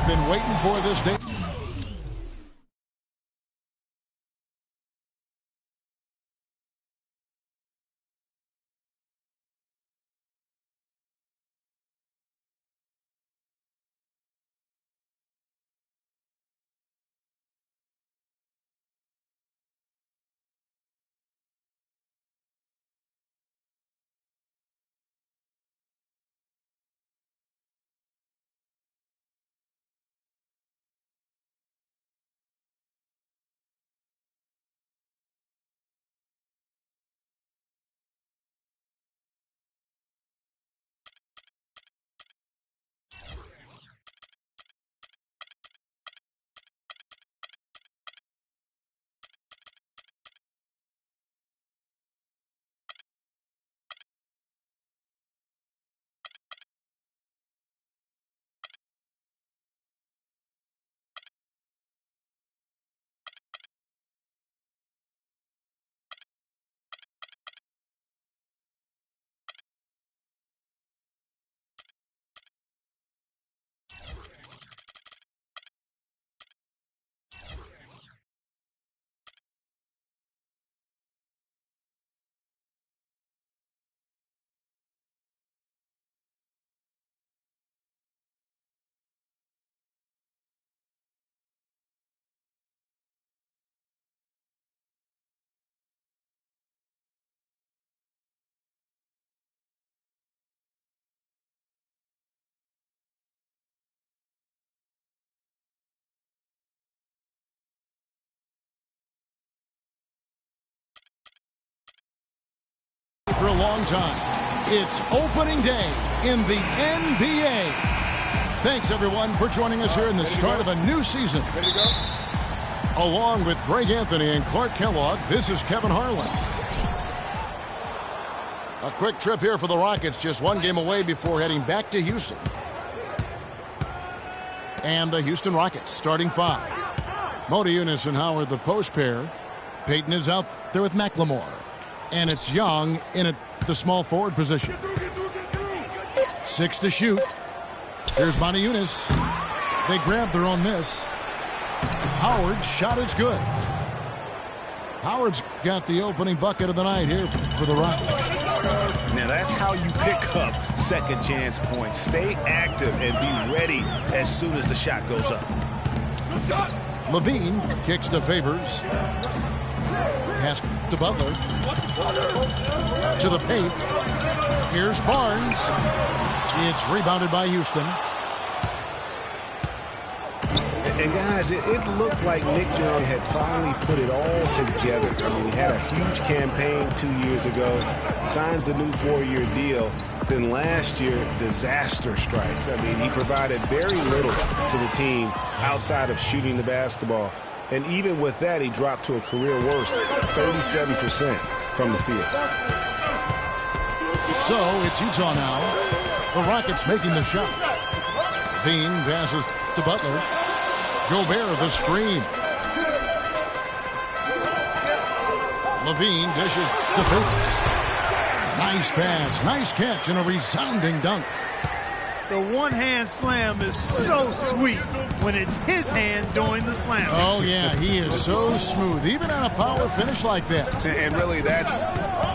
They've been waiting for this day. For a long time. It's opening day in the NBA. Thanks, everyone, for joining us here in the start of a new season. Ready to go? Along with Greg Anthony and Clark Kellogg, this is Kevin Harlan. A quick trip here for the Rockets, just one game away before heading back to Houston. And the Houston Rockets starting five. Modiunas and Howard, the post pair. Payton is out there with McLemore. And it's Young in the small forward position. 6 to shoot. Here's Modiunas. They grab their own miss. Howard's shot is good. Howard's got the opening bucket of the night here for the Rockets. Now that's how you pick up second chance points. Stay active and be ready as soon as the shot goes up. Levine kicks to Favors. Pass to Butler. To the paint. Here's Barnes. It's rebounded by Houston. And guys, it looked like Nick Young had finally put it all together. I mean, he had a huge campaign 2 years ago, signs the new 4-year deal. Then last year, disaster strikes. I mean, he provided very little to the team outside of shooting the basketball. And even with that, he dropped to a career worst, 37% from the field. So it's Utah now. The Rockets making the shot. Levine passes to Butler. Gobert the screen. Levine dishes to Favors. Nice pass, nice catch, and a resounding dunk. The one-hand slam is so sweet when it's his hand doing the slam. Oh, yeah, he is so smooth, even on a power finish like that. And really, that's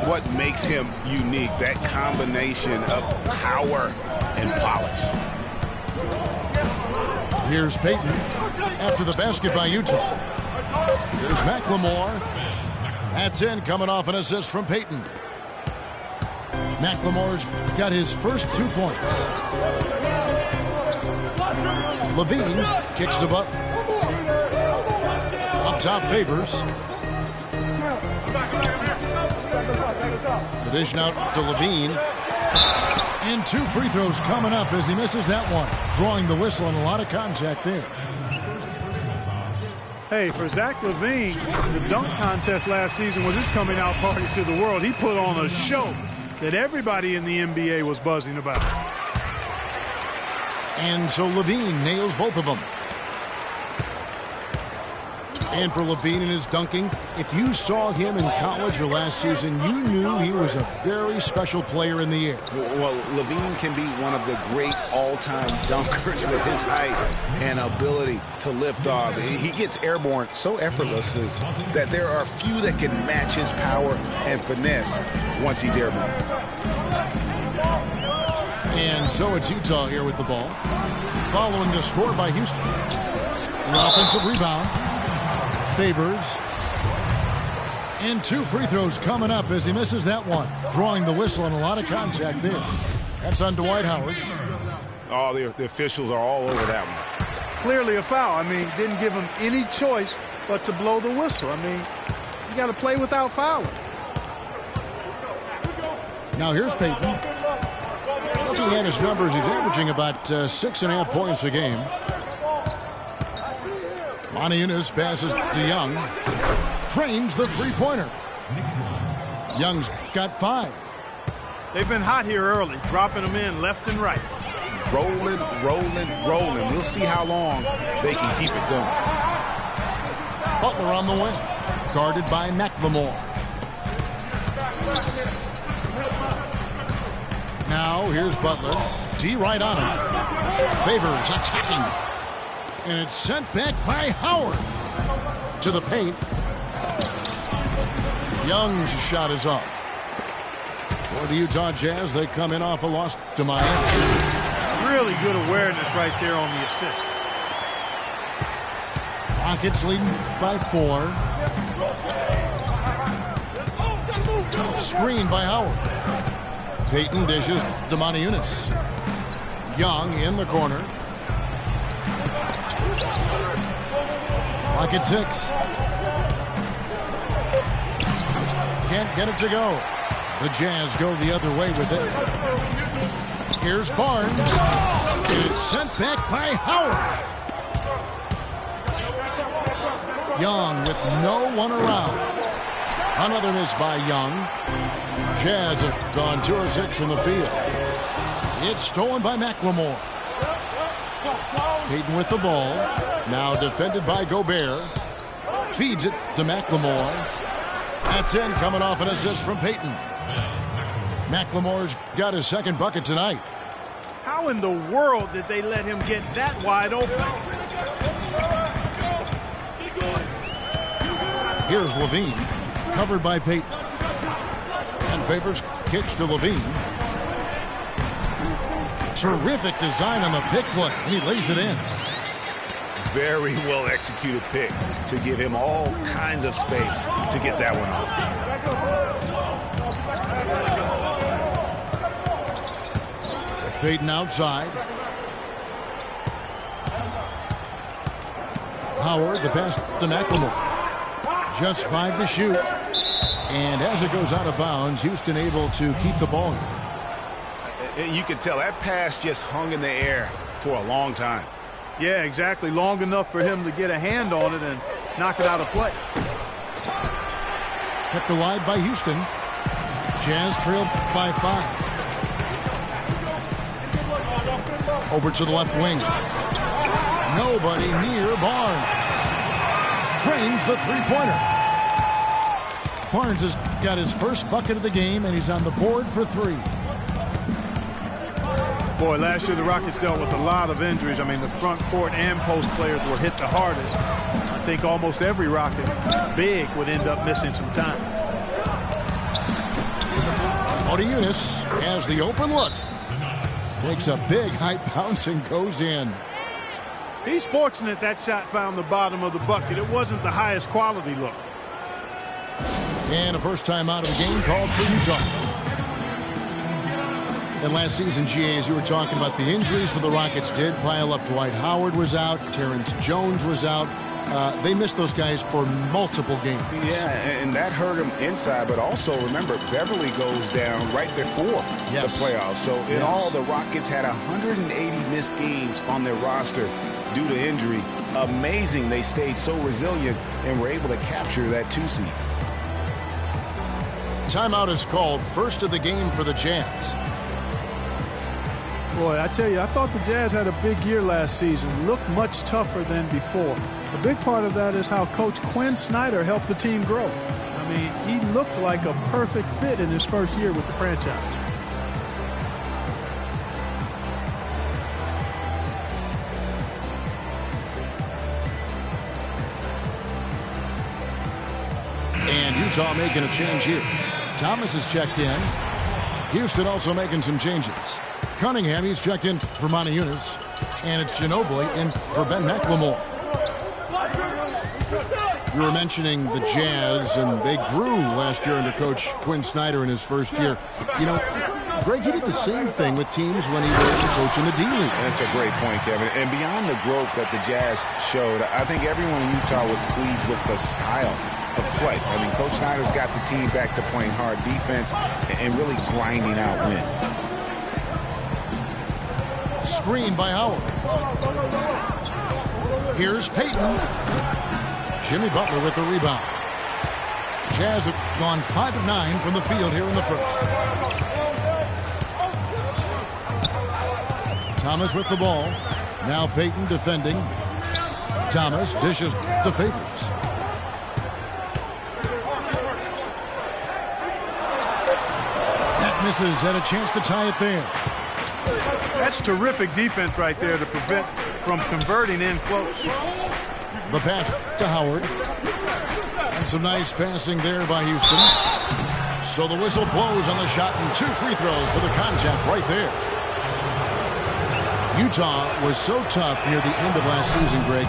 what makes him unique, that combination of power and polish. Here's Payton after the basket by Utah. Here's McLemore. That's in, coming off an assist from Payton. McLemore's got his first 2 points. Levine kicks to Butler. Up top, Favors. The dish out to Levine. And 2 free throws coming up as he misses that one. Drawing the whistle and a lot of contact there. Hey, for Zach LaVine, the dunk contest last season was his coming out party to the world. He put on a show that everybody in the NBA was buzzing about. And so Levine nails both of them. And for Levine and his dunking, if you saw him in college or last season, you knew he was a very special player in the air. Well, Levine can be one of the great all-time dunkers with his height and ability to lift off. He gets airborne so effortlessly that there are few that can match his power and finesse once he's airborne. And so it's Utah here with the ball, following the score by Houston. The offensive rebound. Favors. And 2 free throws coming up as he misses that one. Drawing the whistle and a lot of contact there. That's on Dwight Howard. Oh, the officials are all over that one. Clearly a foul. I mean, didn't give him any choice but to blow the whistle. I mean, you got to play without fouling. Now here's Payton. Looking at his numbers, he's averaging about 6.5 points a game. Moniunas passes to Young. Drains the three-pointer. Young's got 5. They've been hot here early, dropping them in left and right. Rolling, rolling, rolling. We'll see how long they can keep it going. Butler on the wing. Guarded by McLemore. Now here's Butler. D right on him. Favors attacking. And it's sent back by Howard to the paint. Young's shot is off. For the Utah Jazz, they come in off a loss to Miami. Really good awareness right there on the assist. Rockets leading by 4. Screen by Howard. Payton dishes to Moniunas. Young in the corner. Rocket 6. Can't get it to go. The Jazz go the other way with it. Here's Barnes. And it's sent back by Howard. Young with no one around. Another miss by Young. Jazz have gone 2 of 6 from the field. It's stolen by McLemore. Payton with the ball. Now defended by Gobert. Feeds it to McLemore. That's in, coming off an assist from Payton. McLemore's got his second bucket tonight. How in the world did they let him get that wide open? Here's Levine, covered by Payton. And Favors kicks to Levine. Terrific design on the pick play, and he lays it in. Very well executed pick to give him all kinds of space to get that one off. Payton outside. Howard, the pass to McLemore. Just 5 to shoot. And as it goes out of bounds, Houston able to keep the ball here. You could tell that pass just hung in the air for a long time. Yeah, exactly. Long enough for him to get a hand on it and knock it out of play. Kept alive by Houston. Jazz trailed by 5. Over to the left wing. Nobody near Barnes. Drains the three-pointer. Barnes has got his first bucket of the game, and he's on the board for 3. Boy, last year the Rockets dealt with a lot of injuries. I mean, the front court and post players were hit the hardest. I think almost every Rocket big would end up missing some time. Moniunas has the open look. Makes a big high bounce and goes in. He's fortunate that shot found the bottom of the bucket. It wasn't the highest quality look. And a first time out of the game called for Utah. And last season, GA, as you were talking about, the injuries for the Rockets did pile up. Dwight Howard was out. Terrence Jones was out. They missed those guys for multiple games. Yeah, and that hurt them inside. But also, remember, Beverly goes down right before the playoffs. So in all, the Rockets had 180 missed games on their roster due to injury. Amazing they stayed so resilient and were able to capture that 2 seed. Timeout is called, first of the game for the Jazz. Boy, I tell you, I thought the Jazz had a big year last season. Looked much tougher than before. A big part of that is how Coach Quinn Snyder helped the team grow. I mean, he looked like a perfect fit in his first year with the franchise. And Utah making a change here. Thomas is checked in. Houston also making some changes. Cunningham, he's checked in for Monty Eunice. And it's Ginobili in for Ben McLemore. You were mentioning the Jazz, and they grew last year under Coach Quinn Snyder in his first year. You know, Greg, he did the same thing with teams when he was coaching the D-League. That's a great point, Kevin. And beyond the growth that the Jazz showed, I think everyone in Utah was pleased with the style of play. I mean, Coach Snyder's got the team back to playing hard defense and really grinding out wins. Screen by Howard. Here's Payton. Jimmy Butler with the rebound. Jazz have gone 5 of 9 from the field here in the first. Thomas with the ball. Now Payton defending. Thomas dishes to Favors. That misses, and a chance to tie it there. That's terrific defense right there to prevent from converting in close. The pass to Howard. And some nice passing there by Houston. So the whistle blows on the shot, and 2 free throws for the contact right there. Utah was so tough near the end of last season, Greg.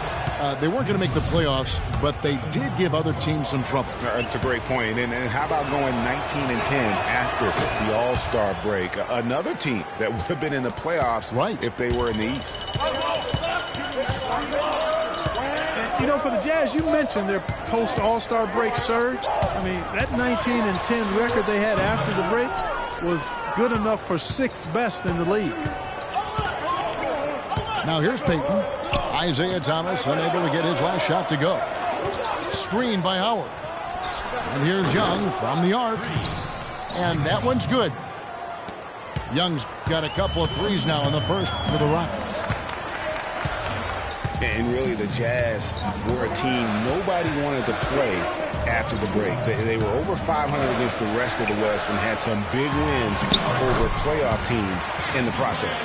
They weren't going to make the playoffs, but they did give other teams some trouble. That's a great point. And how about going 19-10 after the All-Star break? Another team that would have been in the playoffs if they were in the East. You know, for the Jazz, you mentioned their post-All-Star break surge. I mean, that 19-10 record they had after the break was good enough for 6th best in the league. Now here's Payton. Isaiah Thomas unable to get his last shot to go. Screen by Howard. And here's Young from the arc. And that one's good. Young's got a couple of threes now in the first for the Rockets. And really, the Jazz were a team nobody wanted to play after the break. They were over 500 against the rest of the West and had some big wins over playoff teams in the process.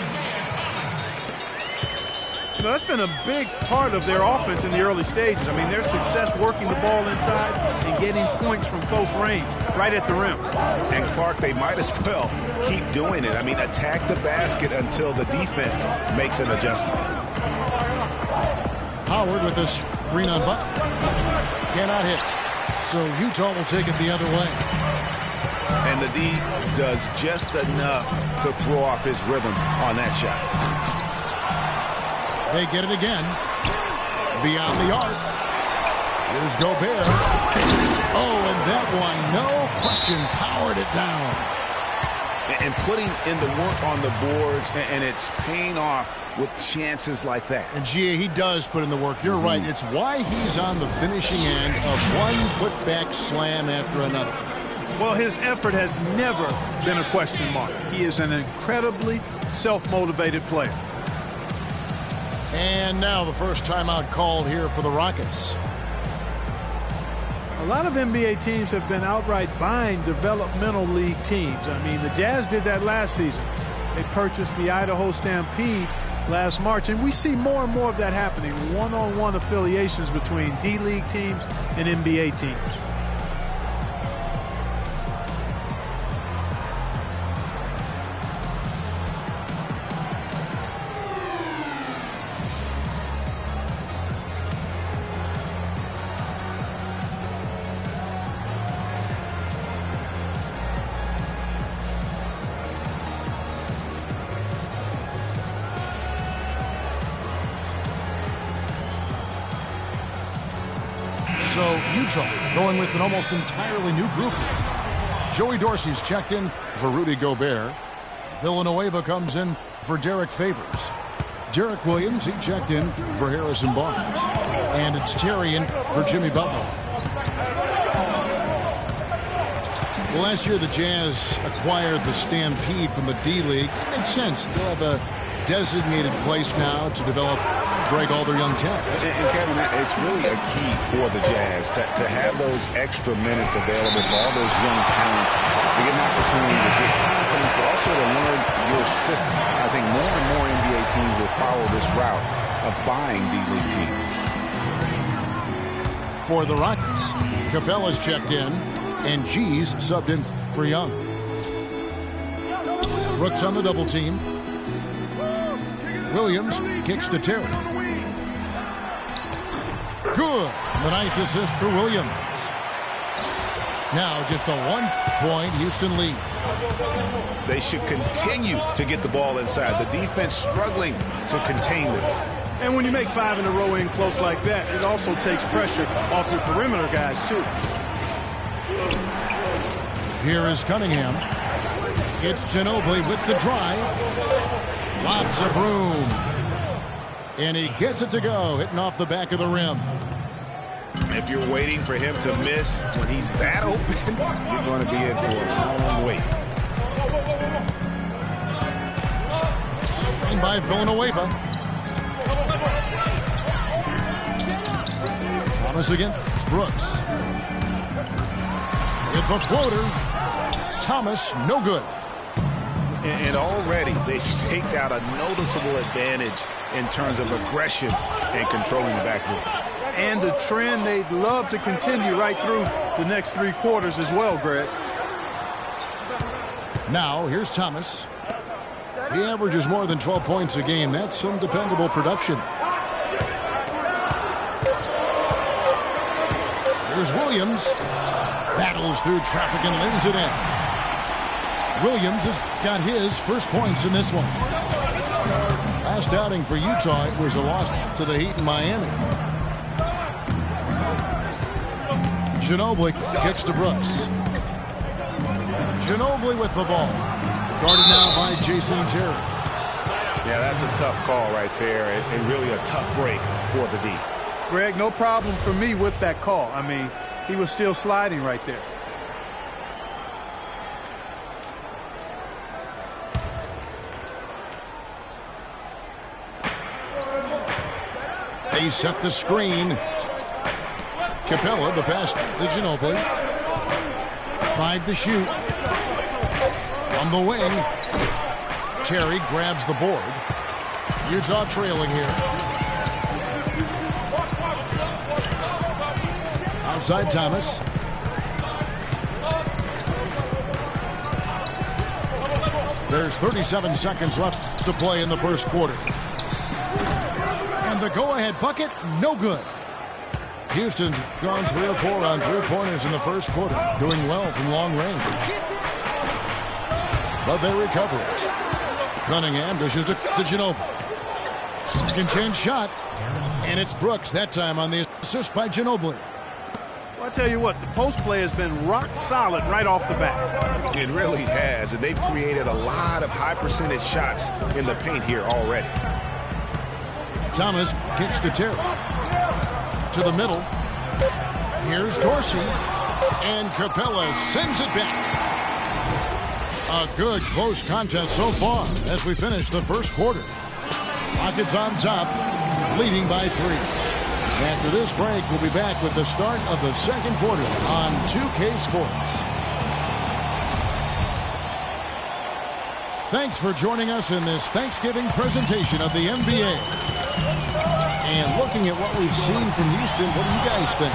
You know, that's been a big part of their offense in the early stages. I mean, their success working the ball inside and getting points from close range, right at the rim. And Clark, they might as well keep doing it. I mean, attack the basket until the defense makes an adjustment. Howard with a screen on Butler. Cannot hit. So Utah will take it the other way. And the D does just enough to throw off his rhythm on that shot. They get it again. Beyond the arc. Here's Gobert. Oh, and that one, no question, powered it down. And putting in the work on the boards, and it's paying off with chances like that. And Gia, he does put in the work. You're right. It's why he's on the finishing end of one putback slam after another. Well, his effort has never been a question mark. He is an incredibly self-motivated player. And now the first timeout called here for the Rockets. A lot of NBA teams have been outright buying developmental league teams. I mean, the Jazz did that last season. They purchased the Idaho Stampede last March, and we see more and more of that happening. One-on-one affiliations between D-League teams and NBA teams. So Utah going with an almost entirely new group. Joey Dorsey's checked in for Rudy Gobert. Villanueva comes in for Derek Favors. Derek Williams, he checked in for Harrison Barnes. And it's Terry in for Jimmy Butler. Well, last year the Jazz acquired the Stampede from the D-League. It makes sense. They'll have a designated place now to develop, Greg, all their young talent. And Kevin, it's really a key for the Jazz to have those extra minutes available for all those young talents to get an opportunity to get confidence, but also to learn your system. I think more and more NBA teams will follow this route of buying D-League teams. For the Rockets, Capella's checked in, and G's subbed in for Young. Brooks on the double team. Williams kicks to Terry. Good. The nice assist for Williams. Now just a 1-point Houston lead. They should continue to get the ball inside. The defense struggling to contain them. And when you make 5 in a row in close like that, it also takes pressure off your perimeter guys, too. Here is Cunningham. It's Ginobili with the drive. Lots of room. And he gets it to go, hitting off the back of the rim. If you're waiting for him to miss when he's that open, you're going to be in for a long wait. Screen by Villanueva. Thomas against Brooks. With the floater. Thomas, no good. And already they've staked out a noticeable advantage in terms of aggression and controlling the backboard. And the trend they'd love to continue right through the next 3 quarters as well, Greg. Now, here's Thomas. He averages more than 12 points a game. That's some dependable production. Here's Williams. Battles through traffic and lays it in. Williams has got his first points in this one. Last outing for Utah, it was a loss to the Heat in Miami. Ginobili kicks to Brooks. Ginobili with the ball. Guarded now by Jason Terry. Yeah, that's a tough call right there, and really a tough break for the D. Greg, no problem for me with that call. I mean, he was still sliding right there. They set the screen. Capella, the pass to Ginobili. 5 to shoot. From the wing. Terry grabs the board. Utah trailing here. Outside Thomas. There's 37 seconds left to play in the first quarter. And the go-ahead bucket, no good. Houston's gone 3 of 4 on 3-pointers in the first quarter, doing well from long range. But they recover it. Cunningham dishes to Ginobili. Second chance shot, and it's Brooks that time on the assist by Ginobili. Well, I tell you what, the post play has been rock solid right off the bat. It really has, and they've created a lot of high percentage shots in the paint here already. Thomas kicks to Terry. To the middle. Here's Dorsey. And Capella sends it back. A good close contest so far as we finish the first quarter. Rockets on top, leading by 3. After this break, we'll be back with the start of the second quarter on 2K Sports. Thanks for joining us in this Thanksgiving presentation of the NBA. And looking at what we've seen from Houston, what do you guys think?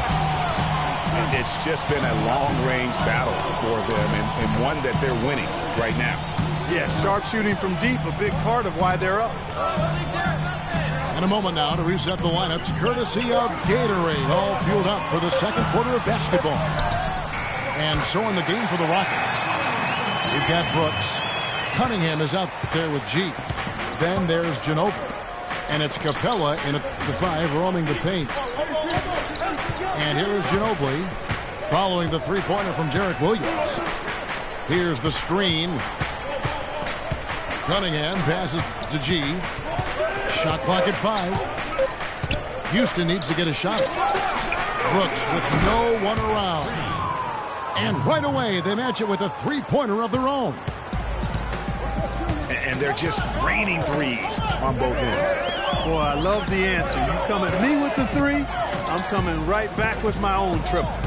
It's just been a long-range battle for them, and one that they're winning right now. Yeah, sharp shooting from deep, a big part of why they're up. In a moment now to reset the lineups, courtesy of Gatorade, all fueled up for the second quarter of basketball. And so in the game for the Rockets, you've got Brooks. Cunningham is out there with G. Then there's Ginobili. And it's Capella in at the 5, roaming the paint. And here is Ginobili following the 3-pointer from Jarrett Williams. Here's the screen. Cunningham passes to G. Shot clock at 5. Houston needs to get a shot. Brooks with no one around. And right away they match it with a 3-pointer of their own. And they're just raining threes on both ends. Boy, I love the answer. You come at me with the three, I'm coming right back with my own triple.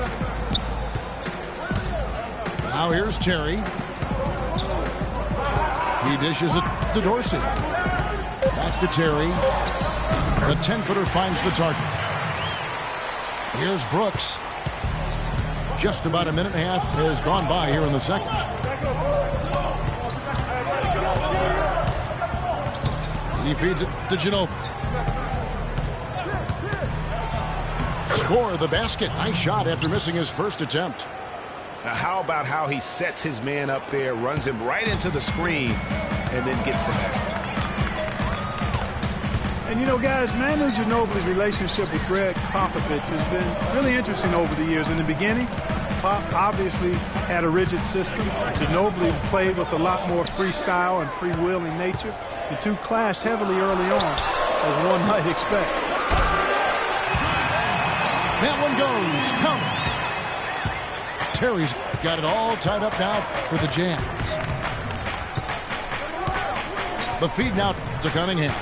Now here's Terry. He dishes it to Dorsey. Back to Terry. The 10-footer finds the target. Here's Brooks. Just about a minute and a half has gone by here in the second. He feeds it to Ginobili. Score the basket. Nice shot after missing his first attempt. Now how about how he sets his man up there, runs him right into the screen, and then gets the basket. And you know, guys, Manu Ginobili's relationship with Greg Popovich has been really interesting over the years. In the beginning, Pop obviously had a rigid system. Ginobili played with a lot more freestyle and free-wheeling nature. The two clashed heavily early on, as one might expect. That one goes. Come. Terry's got it all tied up now for the Jazz. The feed now to Cunningham.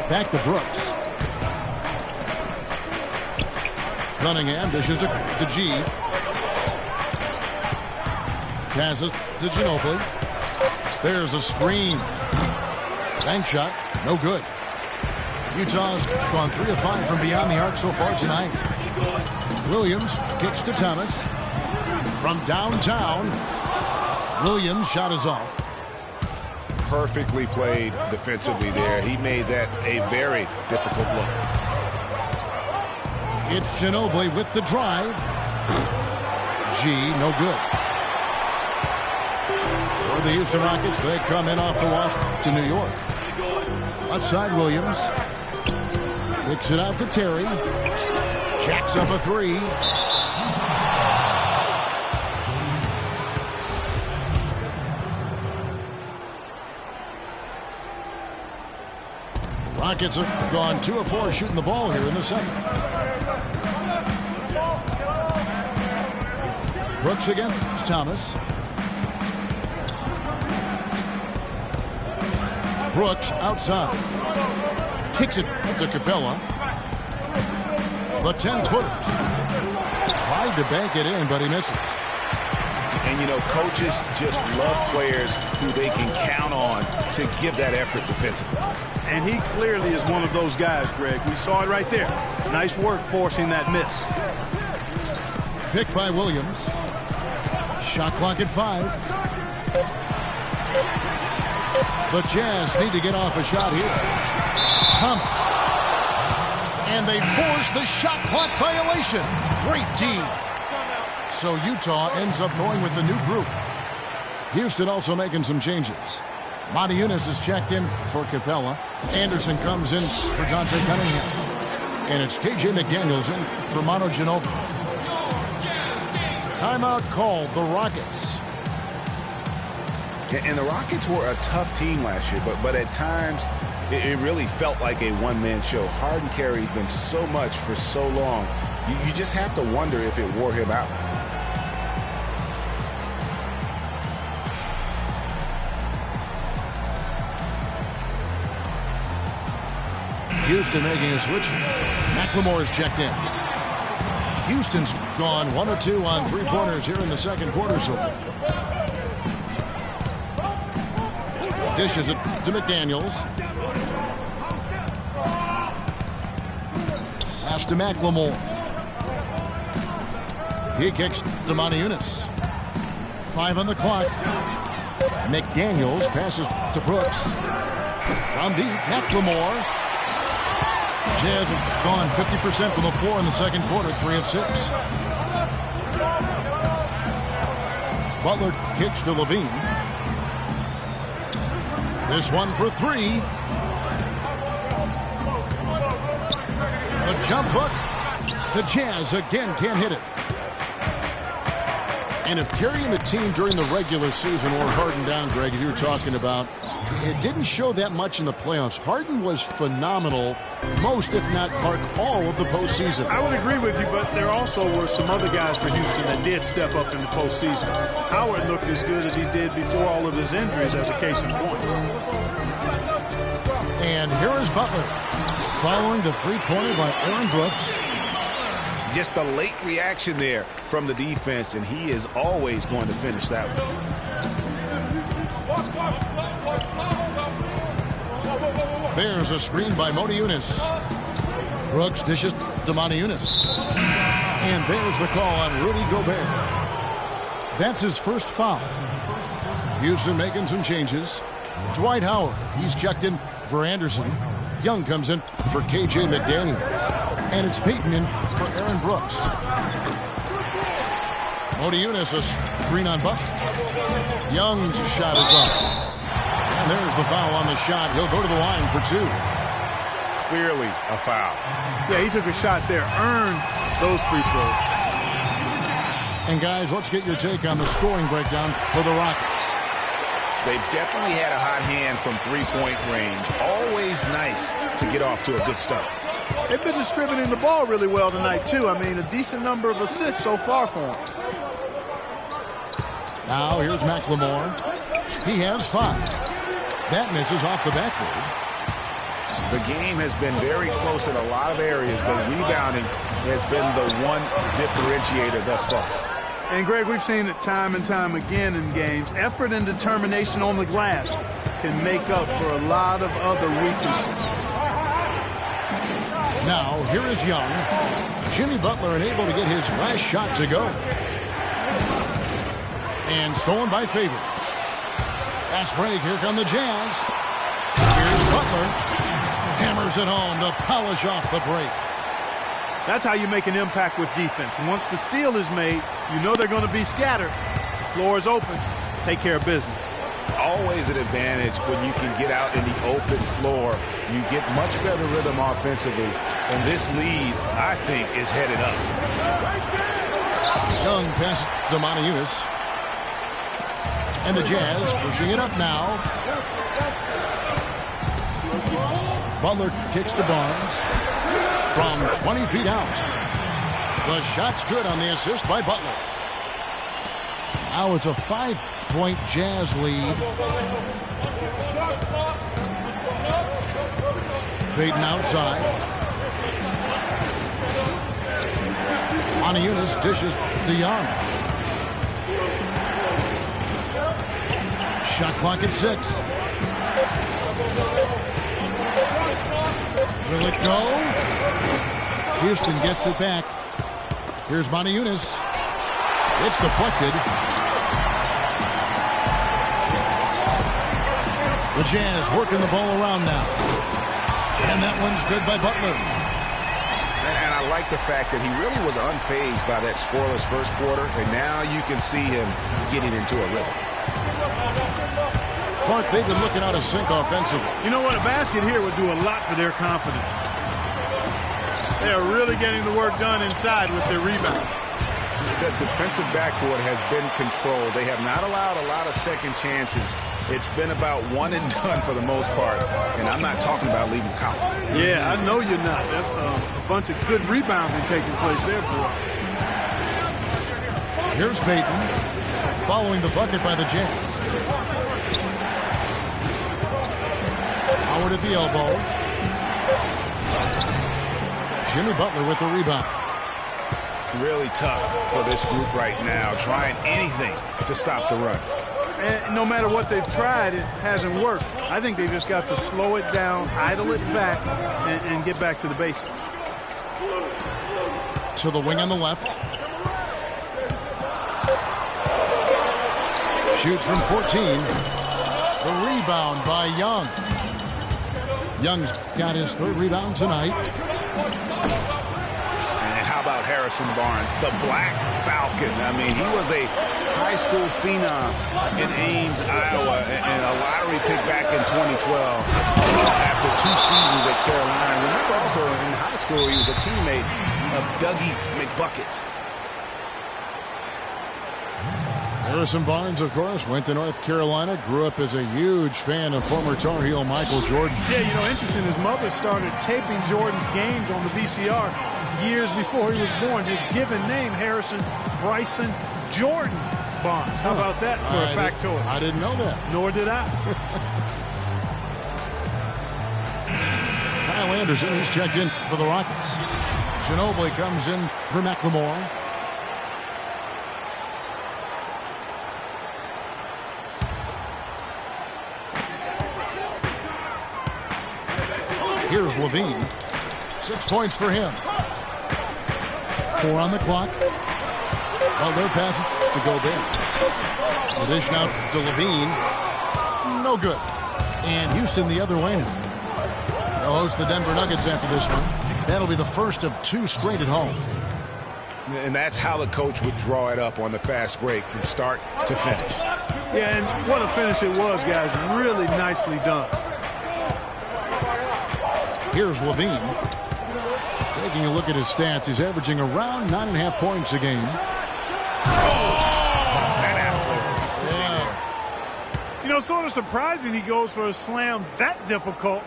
Back to Brooks. Cunningham dishes to G. Passes to Ginobili. There's a screen. Bank shot. No good. Utah's gone 3 of 5 from beyond the arc so far tonight. Williams kicks to Thomas. From downtown, Williams' shot is off. Perfectly played defensively there. He made that a very difficult look. It's Ginobili with the drive. G, no good. For the Houston Rockets, they come in off the wash to New York. Left side, Williams. Kicks it out to Terry. Jacks up a three. Rockets have gone 2 of 4 shooting the ball here in the second. Brooks again. It's Thomas. Brooks outside. Kicks it to Capella. The 10-footer. Tried to bank it in, but he misses. And, you know, coaches just love players who they can count on to give that effort defensively. And he clearly is one of those guys, Greg. We saw it right there. Nice work forcing that miss. Picked by Williams. Shot clock at 5. The Jazz need to get off a shot here. Thomas. And they force the shot clock violation. Great team. So Utah ends up going with the new group. Houston also making some changes. Monty Eunice is checked in for Capella. Anderson comes in for Dante Cunningham. And it's KJ McDaniels in for Manu Ginobili. Timeout called the Rockets. And the Rockets were a tough team last year, but at times it really felt like a one-man show. Harden carried them so much for so long. You just have to wonder if it wore him out. Houston making a switch. McLemore is checked in. Houston's gone 1 or 2 on 3-pointers here in the second quarter so far. Dishes it to McDaniels. Pass to McLemore. He kicks to Monty Eunice. 5 on the clock. McDaniels passes to Brooks. From deep, McLemore. Jazz have gone 50% from the floor in the second quarter, 3 of 6. Butler kicks to Levine. This one for 3. The jump hook. The Jazz again can't hit it. And if carrying the team during the regular season or Harden down, Greg, as you were talking about, it didn't show that much in the playoffs. Harden was phenomenal most, if not Clark, all of the postseason. I would agree with you, but there also were some other guys for Houston that did step up in the postseason. Howard looked as good as he did before all of his injuries, as a case in point. And here is Butler, following the three-pointer by Aaron Brooks. Just a late reaction there from the defense, and he is always going to finish that one. There's a screen by Motiejunas. Brooks dishes to Motiejunas. And there's the call on Rudy Gobert. That's his first foul. Houston making some changes. Dwight Howard, he's checked in for Anderson. Young comes in for KJ McDaniels. And it's Payton in for Aaron Brooks. Motiejunas, a screen on Buck. Young's shot is up. And there's the foul on the shot. He'll go to the line for two. Clearly a foul. Yeah, he took a shot there, earned those free throws. And guys, let's get your take on the scoring breakdown for the Rockets. They've definitely had a hot hand from three-point range. Always nice to get off to a good start. They've been distributing the ball really well tonight, too. I mean, a decent number of assists so far for them. Now, here's McLemore. He has 5. That misses off the backboard. The game has been very close in a lot of areas, but rebounding has been the one differentiator thus far. And, Greg, we've seen it time and time again in games. Effort and determination on the glass can make up for a lot of other weaknesses. Now, here is Young. Jimmy Butler unable to get his last shot to go. And stolen by Favors. Fast break. Here come the Jazz. Here's Butler. Hammers it home to polish off the break. That's how you make an impact with defense. Once the steal is made, you know they're going to be scattered. The floor is open. Take care of business. Always an advantage when you can get out in the open floor. You get much better rhythm offensively. And this lead, I think, is headed up. Young pass to Motiejunas. And the Jazz pushing it up now. Butler kicks to Barnes from 20 feet out. The shot's good on the assist by Butler. Now it's a 5-point Jazz lead. Payton outside. Motiejunas dishes to Young. Shot clock at 6. Will it go? Houston gets it back. Here's Motiejunas. It's deflected. The Jazz working the ball around now. And that one's good by Butler. And I like the fact that he really was unfazed by that scoreless first quarter. And now you can see him getting into a rhythm. Clark, they've been looking out of sync offensively. You know what? A basket here would do a lot for their confidence. They are really getting the work done inside with their rebound. The defensive backcourt has been controlled. They have not allowed a lot of second chances. It's been about one and done for the most part. And I'm not talking about leaving count. Yeah, I know you're not. That's a bunch of good rebounding taking place there, boy. Here's Payton following the bucket by the Jazz. Howard at the elbow. Jimmy Butler with the rebound. Really tough for this group right now, trying anything to stop the run. And no matter what they've tried, it hasn't worked. I think they've just got to slow it down, idle it back, and get back to the basics. To the wing on the left. Shoots from 14. The rebound by Young. Young's got his third rebound tonight. And how about Harrison Barnes, the Black Falcon? I mean, he was a high school phenom in Ames, Iowa, and a lottery pick back in 2012 after 2 seasons at Carolina. Remember also in high school, he was a teammate of Dougie McBuckets. Harrison Barnes, of course, went to North Carolina, grew up as a huge fan of former Tar Heel Michael Jordan. Yeah, you know, interesting, his mother started taping Jordan's games on the VCR years before he was born. His given name, Harrison Bryson Jordan Barnes. How about that for a factoid? I didn't know that. Nor did I. Kyle Anderson, he's checked in for the Rockets. Ginobili comes in for McLemore. Here's Levine. 6 points for him. 4 on the clock. Well, they're passing to Gobert. The dish now to Levine. No good. And Houston the other way now. They'll host the Denver Nuggets after this one. That'll be the first of 2 straight at home. And that's how the coach would draw it up on the fast break from start to finish. Yeah, and what a finish it was, guys. Really nicely done. Here's Levine. Taking a look at his stats, he's averaging around 9.5 points a game. You know, sort of surprising he goes for a slam that difficult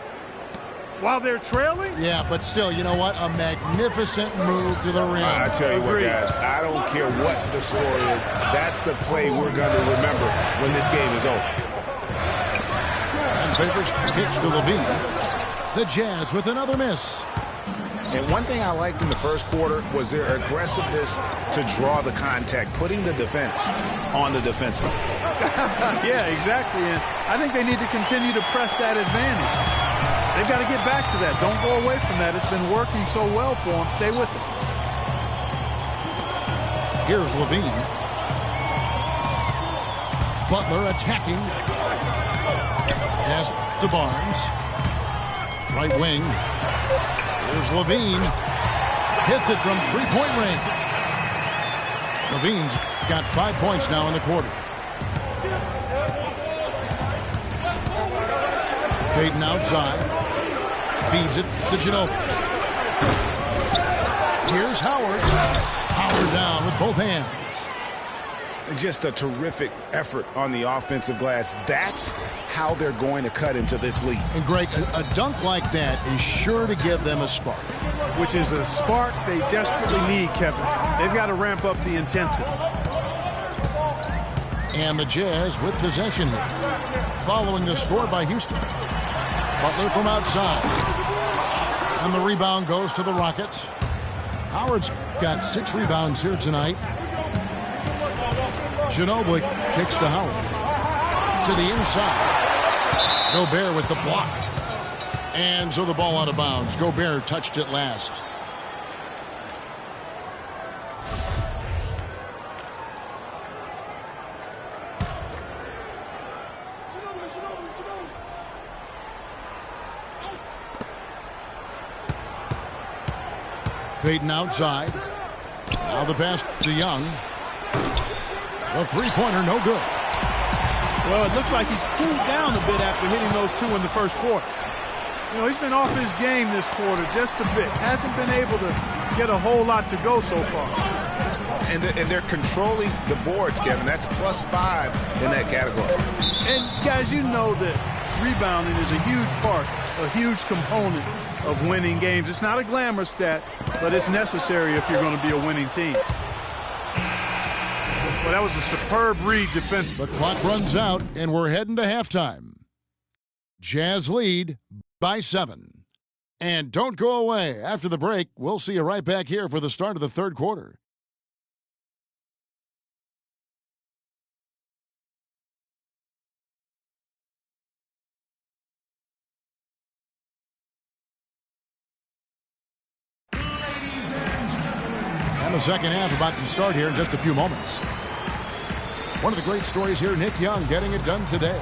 while they're trailing. Yeah, but still, you know what? A magnificent move to the rim. I tell you what, guys, I don't care what the score is. That's the play we're going to remember when this game is over. And favors kicks to Levine. The Jazz with another miss. And one thing I liked in the first quarter was their aggressiveness to draw the contact, putting the defense on the defensive. Yeah, exactly. And I think they need to continue to press that advantage. They've got to get back to that. Don't go away from that. It's been working so well for them. Stay with it. Here's Levine. Butler attacking. Pass to Barnes. Right wing. Here's Levine. Hits it from three-point range. Levine's got 5 points now in the quarter. Payton outside. Feeds it to Ginobili. Here's Howard. Howard down with both hands. Just a terrific effort on the offensive glass. That's how they're going to cut into this lead. And Greg, a dunk like that is sure to give them a spark. Which is a spark they desperately need, Kevin. They've got to ramp up the intensity. And the Jazz with possession here. Following the score by Houston. Butler from outside. And the rebound goes to the Rockets. Howard's got 6 rebounds here tonight. Ginobili kicks to Howard. To the inside. Gobert with the block. And so the ball out of bounds. Gobert touched it last. Payton outside. Now the pass to Young. The three-pointer, no good. Well, it looks like he's cooled down a bit after hitting those 2 in the first quarter. You know, he's been off his game this quarter just a bit. Hasn't been able to get a whole lot to go so far. And they're controlling the boards, Kevin. That's +5 in that category. And, guys, you know that rebounding is a huge part, a huge component of winning games. It's not a glamour stat, but it's necessary if you're going to be a winning team. Well, that was a superb read defensively. The clock runs out, and we're heading to halftime. Jazz lead by 7. And don't go away. After the break, we'll see you right back here for the start of the third quarter. And the second half about to start here in just a few moments. One of the great stories here, Nick Young getting it done today.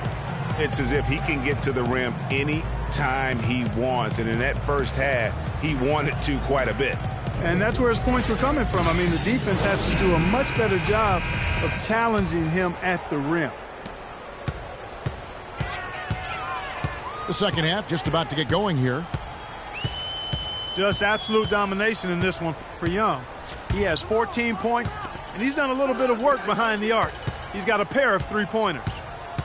It's as if he can get to the rim any time he wants. And in that first half, he wanted to quite a bit. And that's where his points were coming from. I mean, the defense has to do a much better job of challenging him at the rim. The second half just about to get going here. Just absolute domination in this one for Young. He has 14 points, and he's done a little bit of work behind the arc. He's got a pair of three-pointers.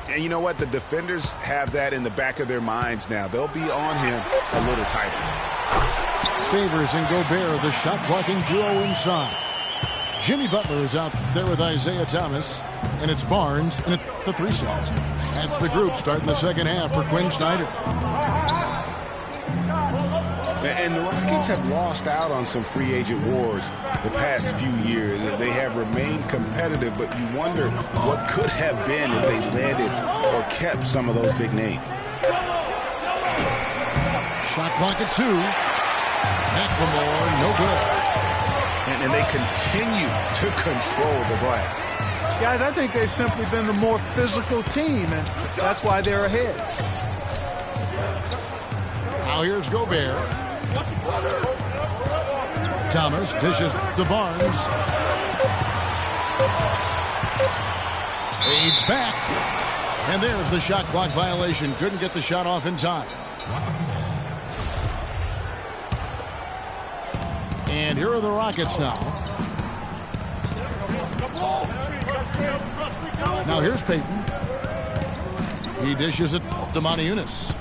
And you know what? The defenders have that in the back of their minds now. They'll be on him a little tighter. Favors and Gobert, the shot-blocking duo inside. Jimmy Butler is out there with Isaiah Thomas. And it's Barnes in the 3 slot. That's the group starting the second half for Quinn Snyder. And the Rockets have lost out on some free agent wars the past few years. They have remained competitive, but you wonder what could have been if they landed or kept some of those big names. Shot clock at 2. McLemore, no good. And they continue to control the glass. Guys, I think they've simply been the more physical team, and that's why they're ahead. Now here's Gobert. Thomas dishes to Barnes. Fades back. And there's the shot clock violation. Couldn't get the shot off in time. And here are the Rockets now. Now here's Payton. He dishes it to Moniunas.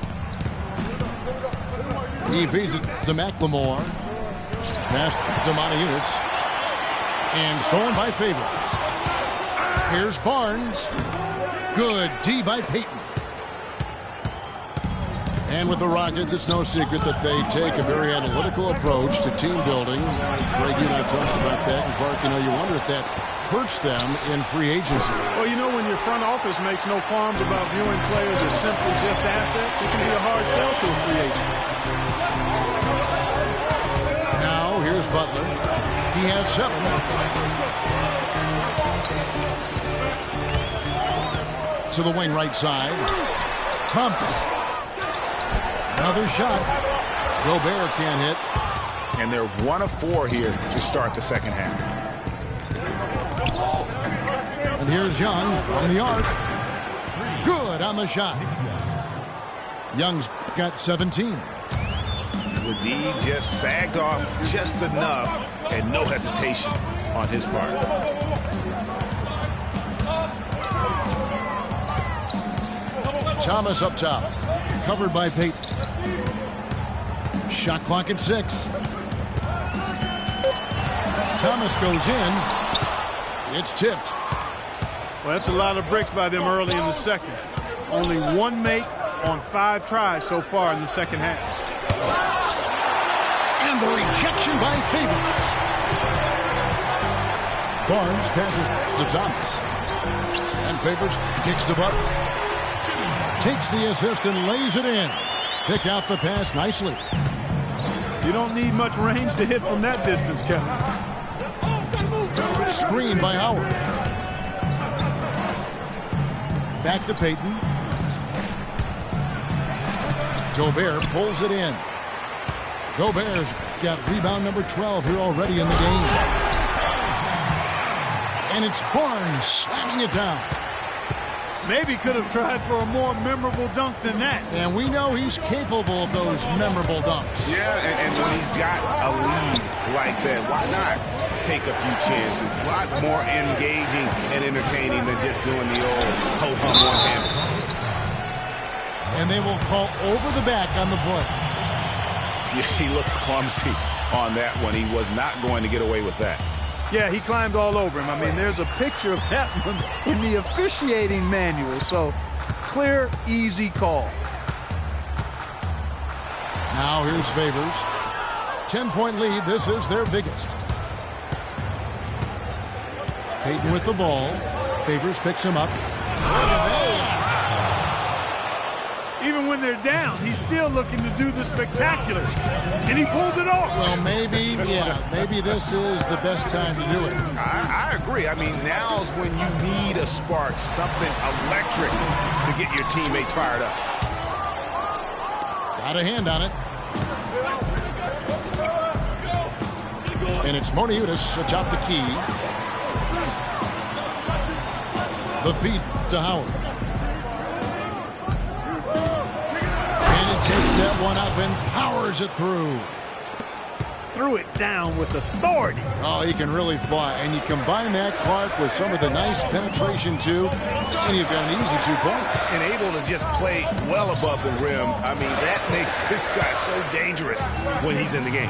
He feeds it to McLemore. Pass to Moniunas. And stolen by Favors. Here's Barnes. Good D by Payton. And with the Rockets, it's no secret that they take a very analytical approach to team building. Greg, you and I talked about that. And Clark, you wonder if that hurts them in free agency. Well, when your front office makes no qualms about viewing players as simply just assets, it can be a hard sell to a free agent. Now, here's Butler. He has 7. To the wing right side. Thomas. Another shot. Gobert can't hit. And they're 1 of 4 here to start the second half. And here's Young from the arc. Good on the shot. Young's got 17. The D just sagged off just enough and no hesitation on his part. Thomas up top. Covered by Payton. Shot clock at 6. Thomas goes in. It's tipped. Well, that's a lot of bricks by them early in the second. Only 1 make on 5 tries so far in the second half. And the rejection by Favors. Barnes passes to Thomas. And Favors kicks to Butler. Takes the assist and lays it in. Pick out the pass nicely. You don't need much range to hit from that distance, Kevin. Screen by Howard. Back to Payton. Gobert pulls it in. Gobert's got rebound number 12 here already in the game. And it's Barnes slamming it down. Maybe could have tried for a more memorable dunk than that. And we know he's capable of those memorable dunks. Yeah, and when he's got a lead like that, why not take a few chances? A lot more engaging and entertaining than just doing the old ho-hum one-hander. And they will call over the back on the play. Yeah, he looked clumsy on that one. He was not going to get away with that. Yeah, he climbed all over him. I mean, there's a picture of that one in the officiating manual. So, clear, easy call. Now here's Favors. 10-point lead. This is their biggest. Payton with the ball. Favors picks him up. Even when they're down, he's still looking to do the spectacular. And he pulled it off. Well, maybe this is the best time to do it. I agree. I mean, now's when you need a spark, something electric to get your teammates fired up. Got a hand on it. And it's Moniunas atop the key. The feed to Howard. And he takes that one up and powers it through. threw it down with authority. Oh, he can really fly. And you combine that, Clark, with some of the nice penetration, too, and you've got an easy 2 points. And able to just play well above the rim. I mean, that makes this guy so dangerous when he's in the game.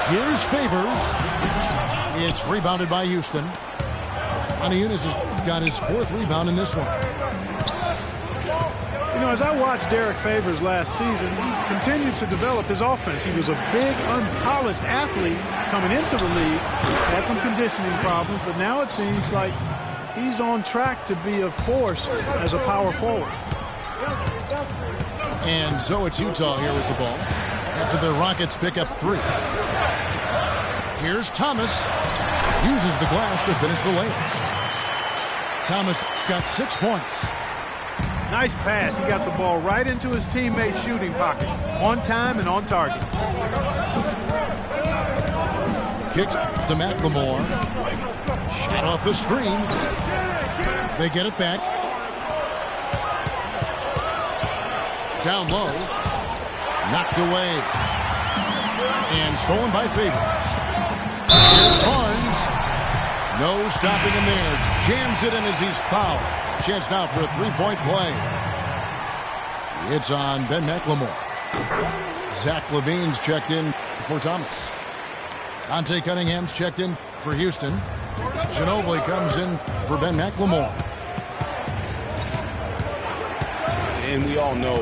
Here's Favors. It's rebounded by Houston. Unis has got his 4th rebound in this one. You know, as I watched Derek Favors last season, he continued to develop his offense. He was a big, unpolished athlete coming into the league. Had some conditioning problems, but now it seems like he's on track to be a force as a power forward. And so it's Utah here with the ball after the Rockets pick up 3. Here's Thomas. Uses the glass to finish the layup. Thomas got 6 points. Nice pass. He got the ball right into his teammate's shooting pocket. On time and on target. Kicks to McLemore. Shot off the screen. They get it back. Down low. Knocked away. And stolen by Favors. Here's Barnes. No stopping him there. Jams it in as he's fouled. Chance now for a 3-point play. It's on Ben McLemore. Zach LaVine's checked in for Thomas. Ante Cunningham's checked in for Houston. Ginobili comes in for Ben McLemore. And we all know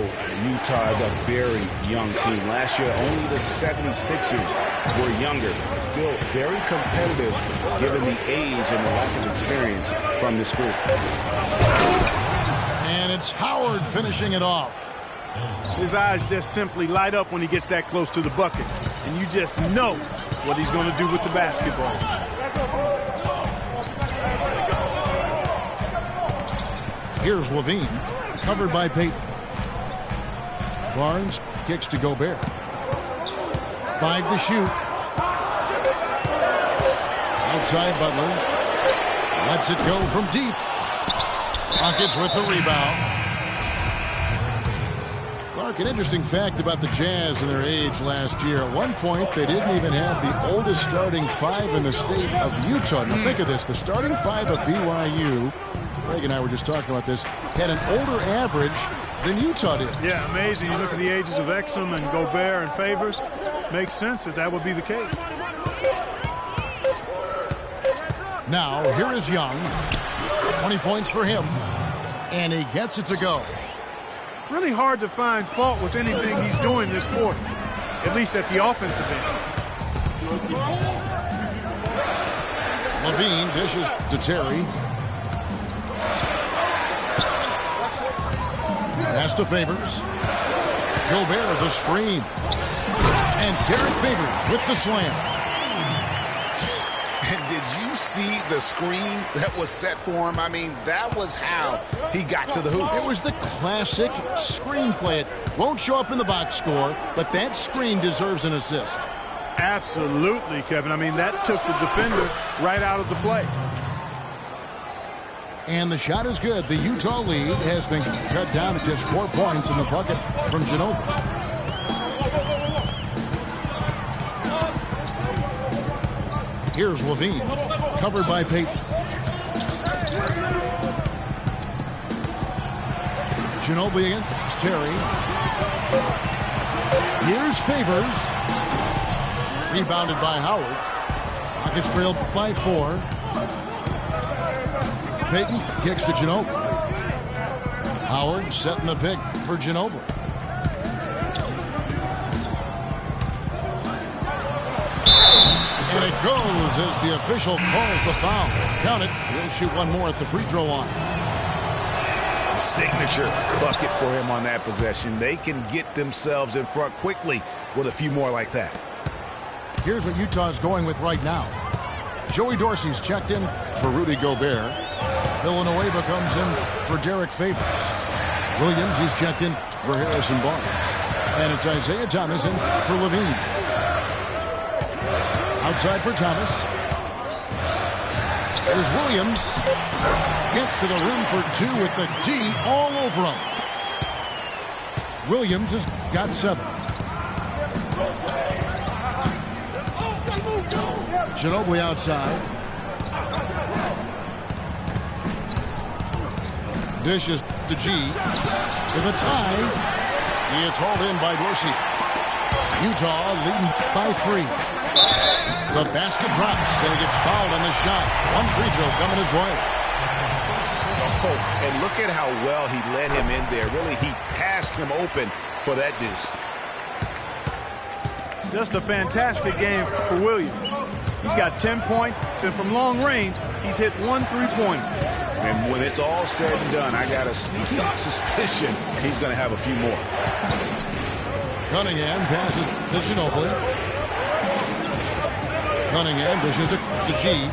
Utah is a very young team. Last year, only the 76ers were younger. Still very competitive given the age and the lack of experience from this group. And it's Howard finishing it off. His eyes just simply light up when he gets that close to the bucket. And you just know what he's going to do with the basketball. Here's LaVine, covered by Payton. Barnes kicks to Gobert. 5 to shoot. Outside Butler. Lets it go from deep. Rockets with the rebound. Clark, an interesting fact about the Jazz and their age last year. At one point, they didn't even have the oldest starting 5 in the state of Utah. Now think of this. The starting 5 of BYU, Greg and I were just talking about this, had an older average than Utah did. Yeah, amazing. You look at the ages of Exum and Gobert and Favors. Makes sense that would be the case. Now, here is Young. 20 points for him. And he gets it to go. Really hard to find fault with anything he's doing this quarter, at least at the offensive end. LaVine dishes to Terry. Pass to Favors. Gobert the screen. And Derek Favors with the slam. And did you see the screen that was set for him? I mean, that was how he got to the hoop. It was the classic screen play. It won't show up in the box score, but that screen deserves an assist. Absolutely, Kevin. I mean, that took the defender right out of the play. And the shot is good. The Utah lead has been cut down to just 4 points in the bucket from Ginobili. Here's LaVine, covered by Payton. Ginobili against Terry. Here's Favors. Rebounded by Howard. Rockets trailed by 4. Payton kicks to Ginobili. Howard setting the pick for Ginobili. And it goes as the official calls the foul. Count it. He'll shoot one more at the free throw line. Signature bucket for him on that possession. They can get themselves in front quickly with a few more like that. Here's what Utah's going with right now. Joey Dorsey's checked in for Rudy Gobert. Villanueva comes in for Derek Favors. Williams, he's checked in for Harrison Barnes. And it's Isaiah Thomas in for LaVine. Outside for Thomas. There's Williams. Gets to the rim for 2 with the D all over him. Williams has got 7. Ginobili outside. Dishes to G. With a tie. It's hauled in by Dorsey. Utah leading by 3. The basket drops, and he gets fouled on the shot. One free throw coming his way. Oh, and look at how well he led him in there. Really, he passed him open for that deuce. Just a fantastic game for Williams. He's got 10 points, and from long range, he's hit 1 3-pointer. And when it's all said and done, I got a sneaky suspicion he's going to have a few more. Cunningham passes to Ginobili. Cunningham dishes to G.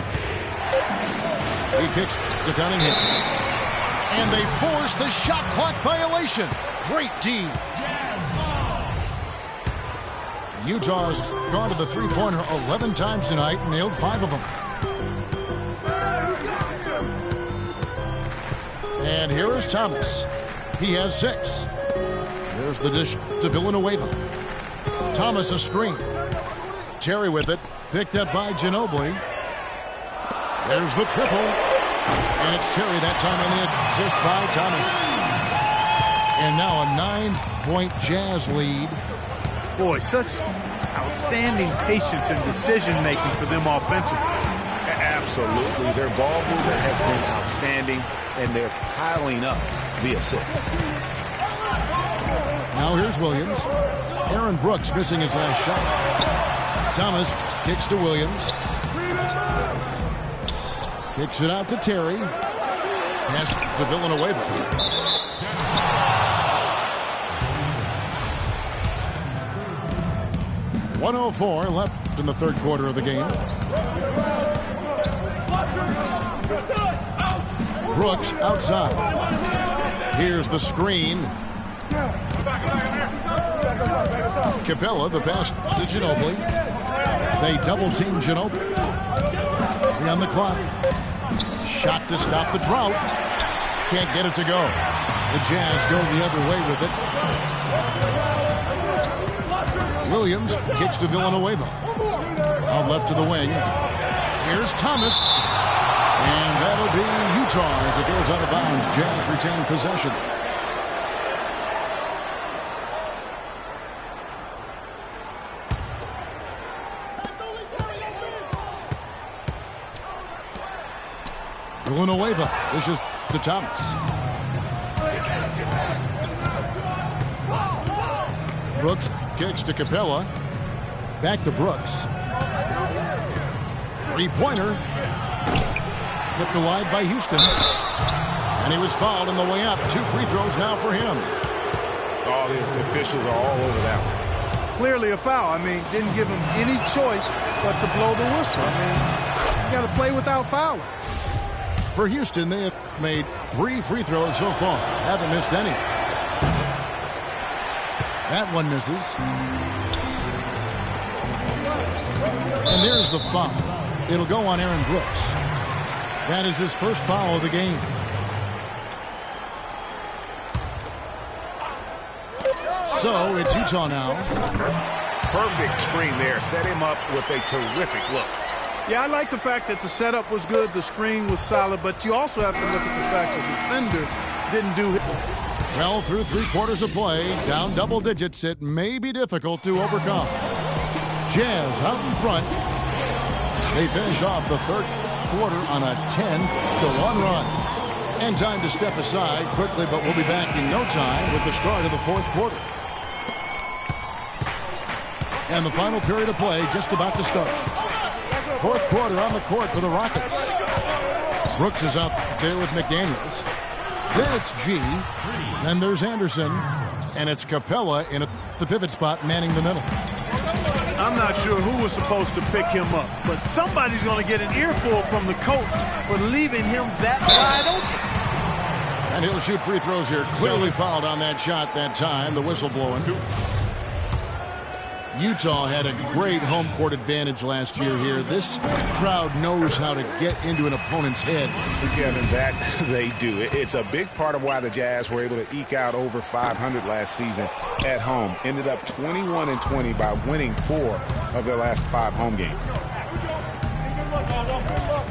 He kicks to Cunningham. And they force the shot clock violation. Great D. Utah's gone to the three-pointer 11 times tonight and nailed 5 of them. And here is Thomas. He has 6. There's the dish to Villanueva. Thomas a screen. Terry with it. Picked up by Ginobili. There's the triple. And it's Terry that time on the assist by Thomas. And now a 9-point Jazz lead. Boy, such outstanding patience and decision-making for them offensively. Absolutely. Their ball movement has been outstanding, and they're piling up the assists. Now here's Williams. Aaron Brooks missing his last shot. Thomas kicks to Williams. Kicks it out to Terry. Pass to Villanueva. .104 left in the third quarter of the game. Brooks outside. Here's the screen. Capella, the pass to Ginobili. They double-team Ginobili. 3 on the clock. Shot to stop the drought. Can't get it to go. The Jazz go the other way with it. Williams kicks to Villanueva. Out left to the wing. Here's Thomas. And that'll be Utah as it goes out of bounds. Jazz retain possession. Villanueva. This is to Thomas. Brooks kicks to Capella. Back to Brooks. Three-pointer. Kept alive by Houston. And he was fouled on the way up. 2 free throws now for him. Oh, the officials are all over that one. Clearly a foul. I mean, didn't give him any choice but to blow the whistle. I mean, you got to play without fouling. For Houston, they have made 3 free throws so far. Haven't missed any. That one misses. And there's the foul. It'll go on Aaron Brooks. That is his first foul of the game. So it's Utah now. Perfect screen there. Set him up with a terrific look. Yeah, I like the fact that the setup was good, the screen was solid, but you also have to look at the fact that the defender didn't do it. Well, through 3 quarters of play, down double digits, it may be difficult to overcome. Jazz out in front. They finish off the third quarter on a 10-1 run. And time to step aside quickly, but we'll be back in no time with the start of the fourth quarter. And the final period of play just about to start. Fourth quarter on the court for the Rockets. Brooks is out there with McDaniels. Then it's G. Then there's Anderson. And it's Capella in the pivot spot manning the middle. I'm not sure who was supposed to pick him up, but somebody's going to get an earful from the coach for leaving him that wide open. And he'll shoot free throws here. Clearly fouled on that shot that time. The whistle blowing. Utah had a great home court advantage last year here. This crowd knows how to get into an opponent's head. Kevin, that they do. It's a big part of why the Jazz were able to eke out over 500 last season at home. Ended up 21-20 by winning 4 of their last 5 home games.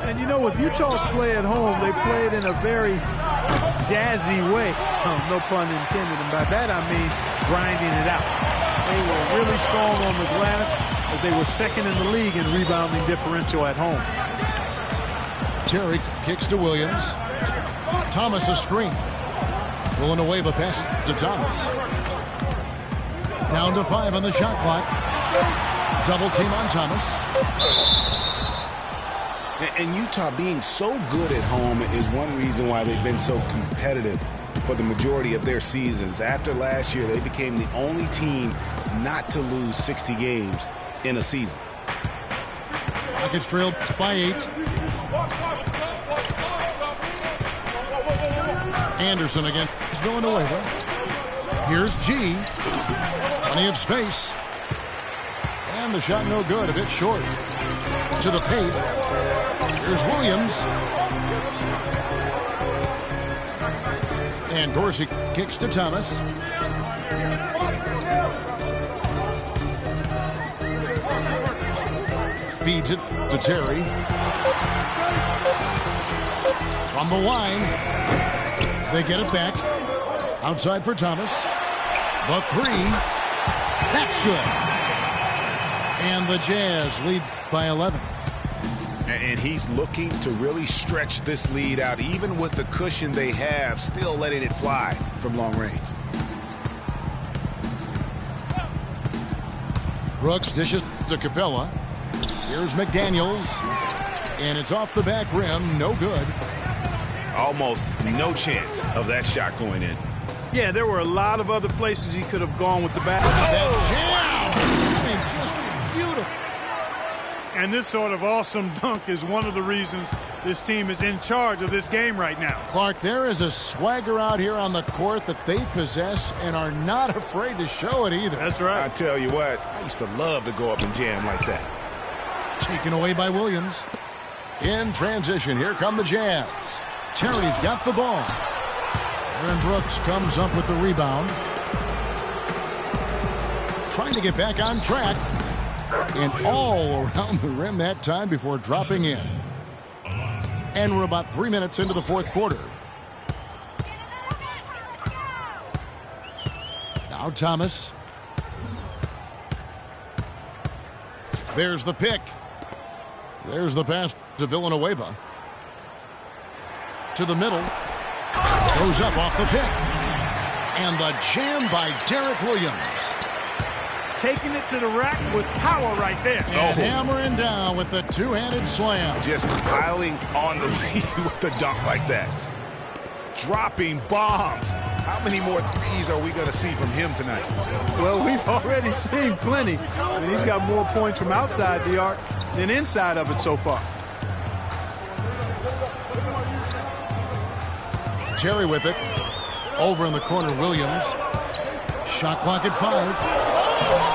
And you know, with Utah's play at home, they play it in a very jazzy way. Oh, no pun intended. And by that I mean grinding it out. They were really strong on the glass as they were second in the league in rebounding differential at home. Terry kicks to Williams. Thomas a screen. Villanueva pass to Thomas. Down to 5 on the shot clock. Double team on Thomas. And Utah being so good at home is one reason why they've been so competitive for the majority of their seasons. After last year, they became the only team not to lose 60 games in a season. Rockets trailed by 8. Anderson against Villanueva. Here's G. Plenty of space. And the shot no good, a bit short. To the paint. Here's Williams. And Dorsey kicks to Thomas. Feeds it to Terry. From the line. They get it back. Outside for Thomas. The 3. That's good. And the Jazz lead by 11. And he's looking to really stretch this lead out, even with the cushion they have, still letting it fly from long range. Brooks dishes to Capella. Here's McDaniels. And it's off the back rim. No good. Almost no chance of that shot going in. Yeah, there were a lot of other places he could have gone with the bat. That jam! I mean, just beautiful. And this sort of awesome dunk is one of the reasons this team is in charge of this game right now. Clark, there is a swagger out here on the court that they possess and are not afraid to show it either. That's right. I tell you what, I used to love to go up and jam like that. Taken away by Williams. In transition, here come the Jazz. Terry's got the ball. Aaron Brooks comes up with the rebound. Trying to get back on track. And all around the rim that time before dropping in. And we're about 3 minutes into the fourth quarter. Now Thomas. There's the pick. There's the pass to Villanueva. To the middle. Goes up off the pick. And the jam by Derek Williams. Taking it to the rack with power right there. And hammering down with the two-handed slam. Just piling on the lead with the dunk like that. Dropping bombs. How many more threes are we going to see from him tonight? Well, we've already seen plenty. I mean, he's got more points from outside the arc than inside of it so far. Terry with it. Over in the corner, Williams. Shot clock at 5.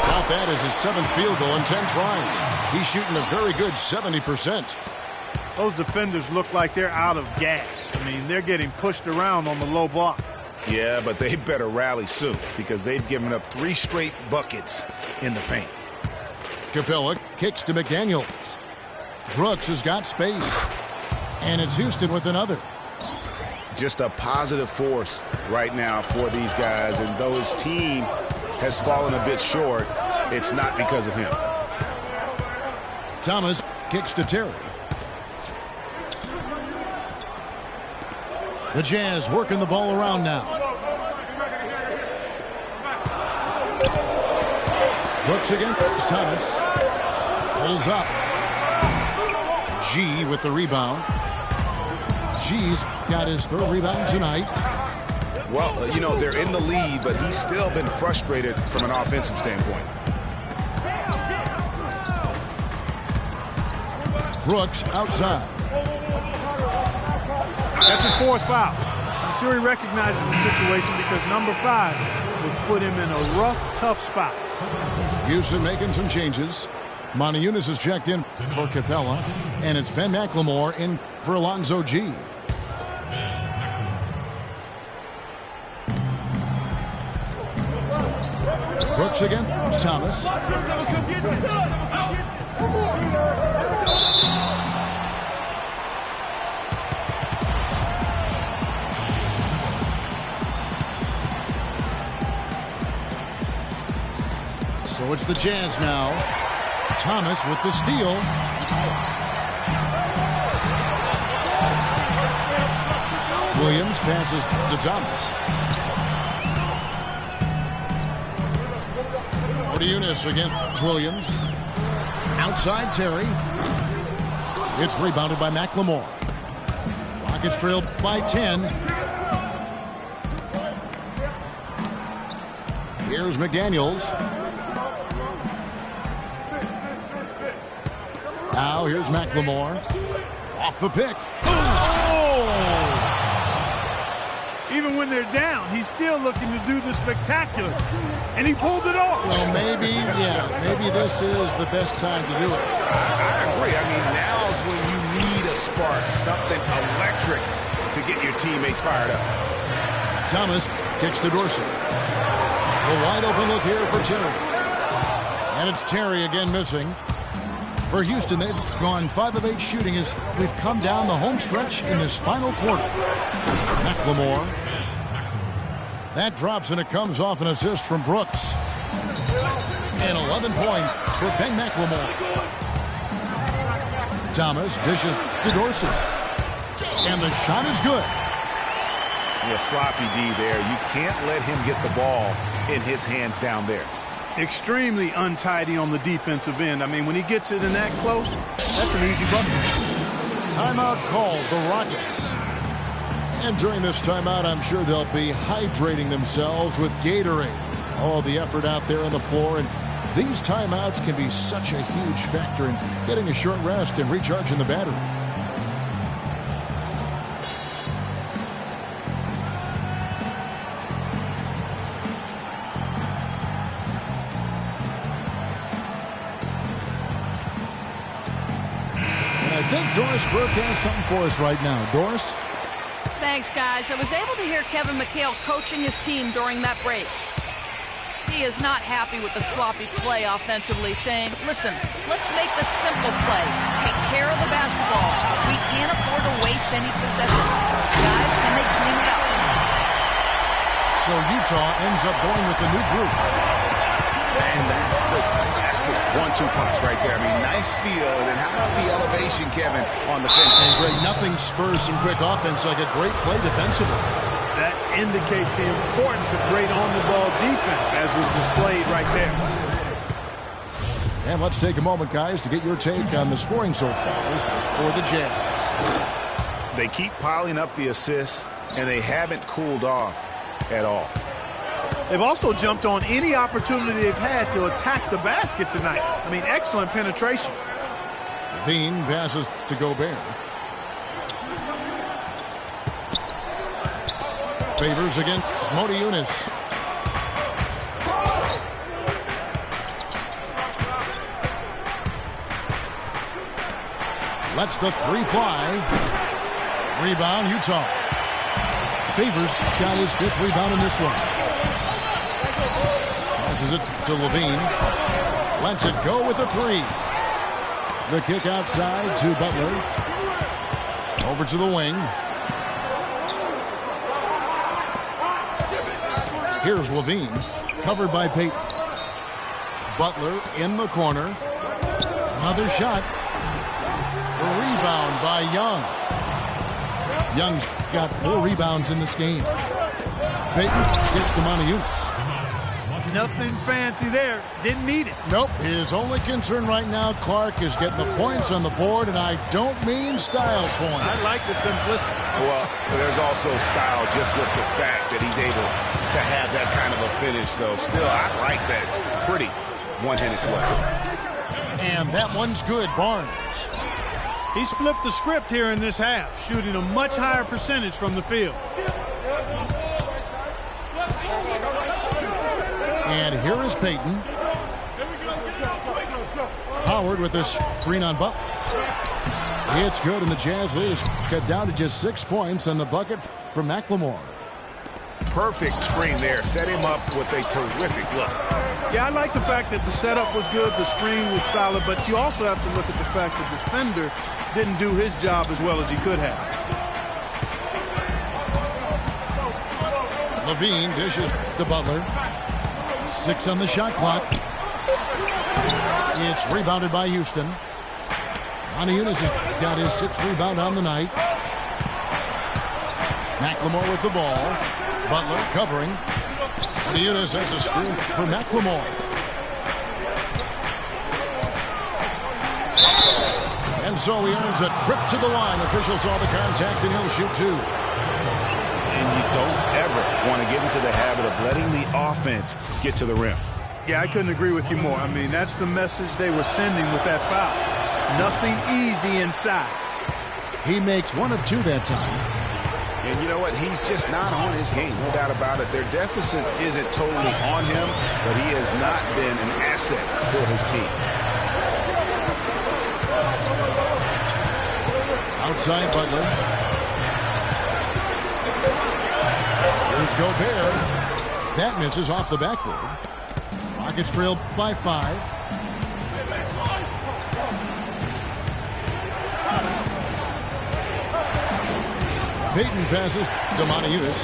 Count that as his 7th field goal in 10 tries. He's shooting a very good 70%. Those defenders look like they're out of gas. I mean, they're getting pushed around on the low block. Yeah, but they better rally soon because they've given up 3 straight buckets in the paint. Capella kicks to McDaniels. Brooks has got space. And it's Houston with another. Just a positive force right now for these guys. And though his team has fallen a bit short, it's not because of him. Thomas kicks to Terry. The Jazz working the ball around now. Brooks against Thomas. Pulls up. G with the rebound. G's got his 3rd rebound tonight. Well, you know, they're in the lead, but he's still been frustrated from an offensive standpoint. Brooks outside. That's his 4th foul. I'm sure he recognizes the situation because number 5 would put him in a rough, tough spot. Houston making some changes. Montiunas is checked in for Capella, and it's Ben McLemore in for Alonzo G. Brooks against Thomas. So it's the Jazz now. Thomas with the steal. Williams passes to Thomas. Eunice against Williams. Outside Terry. It's rebounded by McLemore. Rockets trailed by 10. Here's McDaniels. Now here's McLemore. Off the pick. Oh! Even when they're down, he's still looking to do the spectacular. And he pulled it off. Well, maybe this is the best time to do it. I agree. I mean, now's when you need a spark, something electric to get your teammates fired up. Thomas kicks to Dorsey. A wide open look here for Terry. And it's Terry again missing. For Houston, they've gone 5 of 8 shooting as we've come down the home stretch in this final quarter. McLemore. That drops, and it comes off an assist from Brooks. And 11 points for Ben McLemore. Thomas dishes to Dorsey. And the shot is good. Yeah, sloppy D there. You can't let him get the ball in his hands down there. Extremely untidy on the defensive end. I mean, when he gets it in that close, that's an easy bucket. Timeout called, the Rockets. And during this timeout, I'm sure they'll be hydrating themselves with Gatorade. All the effort out there on the floor, and these timeouts can be such a huge factor in getting a short rest and recharging the battery. And I think Doris Burke has something for us right now. Doris? Thanks, guys. I was able to hear Kevin McHale coaching his team during that break. He is not happy with the sloppy play offensively, saying, listen, let's make the simple play. Take care of the basketball. We can't afford to waste any possession. Guys, can they clean it up? So Utah ends up going with the new group. And that's the classic 1-2 punch right there. I mean, nice steal. And then how about the elevation, Kevin, on the finish? And Greg, nothing spurs some quick offense like a great play defensively. That indicates the importance of great on-the-ball defense, as was displayed right there. And let's take a moment, guys, to get your take on the scoring so far for the Jazz. They keep piling up the assists, and they haven't cooled off at all. They've also jumped on any opportunity they've had to attack the basket tonight. I mean, excellent penetration. Levine passes to Gobert. Favors against Modi Eunice. Lets the three fly. Rebound, Utah. Favors got his 5th rebound in this one. Passes it to Levine. Lets it go with the 3. The kick outside to Butler. Over to the wing. Here's Levine. Covered by Payton. Butler in the corner. Another shot. A rebound by Young. Young's got 4 rebounds in this game. Payton gets to Monty Eunice. Nothing fancy there. Didn't need it. Nope. His only concern right now, Clark, is getting the points on the board, and I don't mean style points. I like the simplicity. Well, there's also style just with the fact that he's able to have that kind of a finish, though. Still, I like that pretty one-handed play. And that one's good, Barnes. He's flipped the script here in this half, shooting a much higher percentage from the field. And here is Payton. Howard with this screen on Butler. It's good, and the Jazz leaders cut down to just 6 points on the bucket from McLemore. Perfect screen there. Set him up with a terrific look. Yeah, I like the fact that the setup was good, the screen was solid, but you also have to look at the fact that the defender didn't do his job as well as he could have. Levine dishes to Butler. 6 on the shot clock. It's rebounded by Houston. Eunice has got his 6th rebound on the night. McLemore with the ball. Butler covering. Eunice has a screen for McLemore. And so he earns a trip to the line. Official saw the contact and he'll shoot 2. And you don't ever want to get into the habit of letting the offense get to the rim. Yeah, I couldn't agree with you more. I mean, that's the message they were sending with that foul. Nothing easy inside. He makes 1 of 2 that time. And you know what? He's just not on his game, no doubt about it. Their deficit isn't totally on him, but he has not been an asset for his team. Outside Butler. Here's Gobert. That misses off the backboard. Rockets trail by 5. Payton passes to Eunice.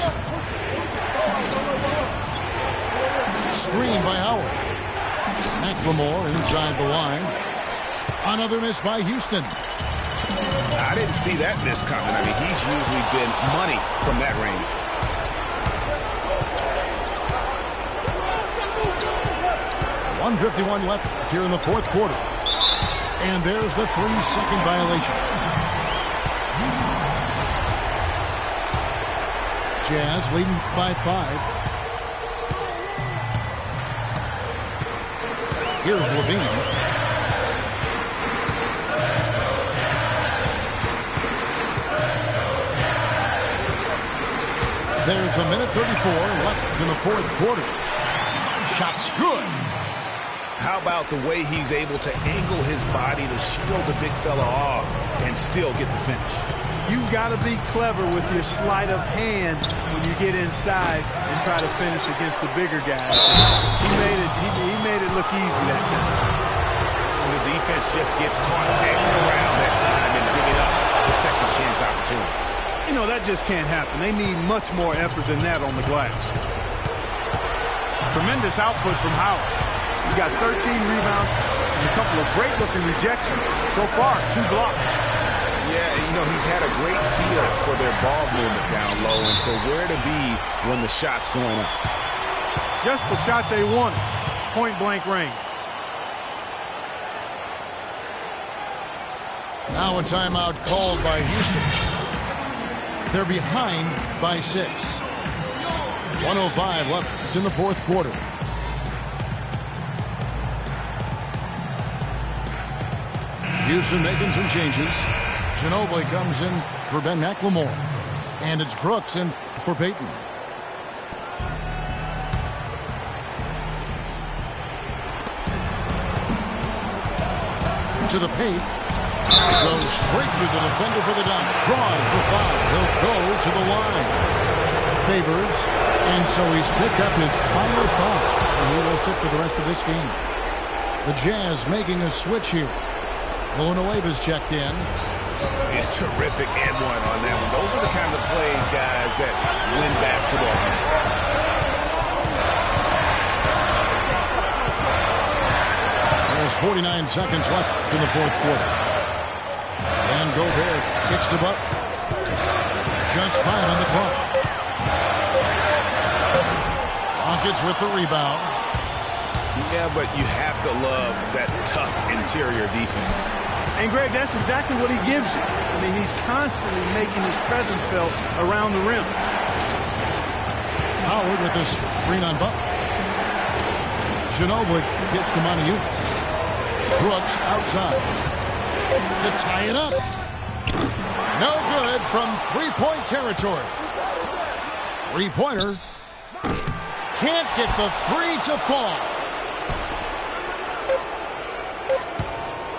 Screen by Howard. McLemore inside the line. Another miss by Houston. I didn't see that miss coming. I mean, he's usually been money from that range. .151 left here in the 4th quarter. And there's the 3-second violation. Jazz leading by 5. Here's Levine. There's a minute 34 left in the 4th quarter. Shot's good. How about the way he's able to angle his body to shield the big fella off and still get the finish? You've got to be clever with your sleight of hand when you get inside and try to finish against the bigger guys. He made it look easy that time. And the defense just gets caught standing around that time and giving up the second chance opportunity. You know, that just can't happen. They need much more effort than that on the glass. Tremendous output from Howard. He's got 13 rebounds and a couple of great-looking rejections. So far, 2 blocks. Yeah, you know, he's had a great feel for their ball movement down low and for where to be when the shot's going up. Just the shot they wanted. Point-blank range. Now a timeout called by Houston. They're behind by 6. 105 left in the 4th quarter. Houston making some changes. Ginobili comes in for Ben McLemore. And it's Brooks in for Payton. To the paint. Goes straight to the defender for the dunk. Draws the foul. He'll go to the line. Favors. And so he's picked up his final foul. And he will sit for the rest of this game. The Jazz making a switch here. Villanueva's checked in. Yeah, terrific and one on that one. Those are the kind of plays, guys, that win basketball games. There's 49 seconds left in the 4th quarter. And Gobert kicks the butt. Just 5 on the clock. Rockets with the rebound. Yeah, but you have to love that tough interior defense. And, Greg, that's exactly what he gives you. I mean, he's constantly making his presence felt around the rim. Howard with this screen on Butler. Ginobili gets to Eunice. Brooks outside to tie it up. No good from three-point territory. Three-pointer. Can't get the 3 to fall.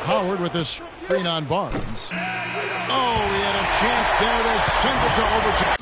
Howard with this screen on Barnes. Oh, he had a chance there to send it to overtime.